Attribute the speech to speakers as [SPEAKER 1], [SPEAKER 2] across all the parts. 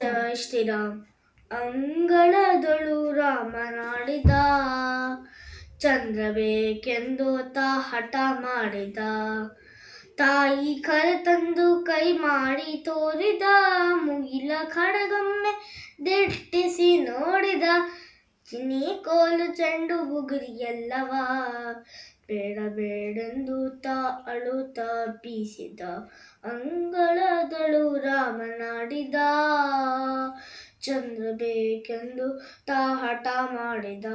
[SPEAKER 1] ಜೈ ಶ್ರೀರಾಮ್. ಅಂಗಳದೊಳು ರಾಮನಾಡಿದ, ಚಂದ್ರಬೇಕೆಂದು ಹಠ ಮಾಡಿದ. ತಾಯಿ ಕರೆತಂದು ಕೈ ಮಾಡಿ ತೋರಿದ, ಮುಗಿಲ ಖಡ್ಗಮ್ಮೆ ದಿಟ್ಟಿಸಿ ನೋಡಿದ. ಚಿನಿ ಕೋಲು ಚೆಂಡು ಬುಗುರಿ ಎಲ್ಲವ ಬೇಡ ಬೇಡೆಂದು ಅಳುತ್ತ ಬೀಸಿದ. ಅಂಗಳದೊಳು ರಾಮನಾಡಿದ, ಚಂದ್ರ ಬೇಕೆಂದು ಹಠ ಮಾಡಿದ.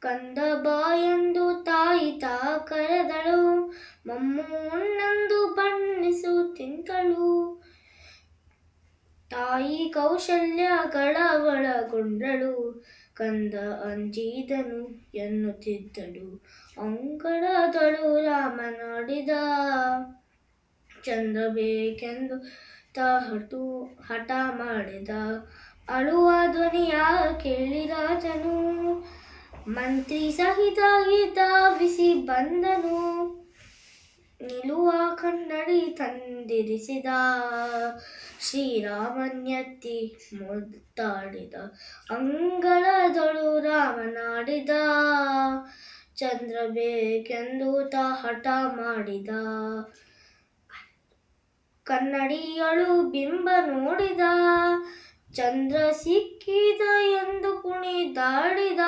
[SPEAKER 1] ಕಂದ ಬಾಯೆಂದು ತಾಯಿ ಕರೆದಳು, ಮಮ್ಮು ಉಣ್ಣೆಂದು ಬಣ್ಣಿಸು ತಿಂತಳು. ತಾಯಿ ಕೌಶಲ್ಯಗಳ ಒಳಗೊಂಡಳು, ಕಂದ ಅಂಜಿದನು ಎನ್ನುತ್ತಿದ್ದಳು. ಅಂಗಳದೊಳು ರಾಮನಾಡಿದ, ಚಂದ್ರ ಬೇಕೆಂದು ಹಠ ಮಾಡಿದ. ಅಳುವ ಧ್ವನಿಯ ಕೇಳಿ ರಾಜನು, ಮಂತ್ರಿ ಸಹಿತ ಧಾವಿಸಿ ಬಂದನು. ನಿಲುವ ಕನ್ನಡಿ ತಂದಿರಿಸಿದ, ಶ್ರೀರಾಮನ್ಯತ್ತಿ ಮುದ್ದಾಡಿದ. ಅಂಗಳದೊಳು ರಾಮನಾಡಿದ, ಚಂದ್ರ ಬೇಕೆಂದು ಹಠ ಮಾಡಿದ. ಕನ್ನಡಿಯೊಳು ಬಿಂಬ ನೋಡಿದ, ಚಂದ್ರ ಸಿಕ್ಕಿದ ಎಂದು ಕುಣಿದಾಡಿದ.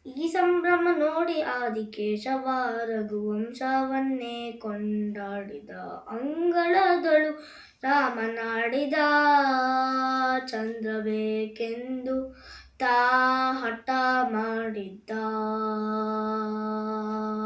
[SPEAKER 1] ಈ ಸಂಭ್ರಮ ನೋಡಿ ಆದಿಕೇಶವ ರಘುವಂಶವನ್ನೇ ಕೊಂಡಾಡಿದ. ಅಂಗಳದೊಳು ರಾಮನಾಡಿದ, ಚಂದ್ರ ಬೇಕೆಂದು ಹಠ ಮಾಡಿದ್ದ.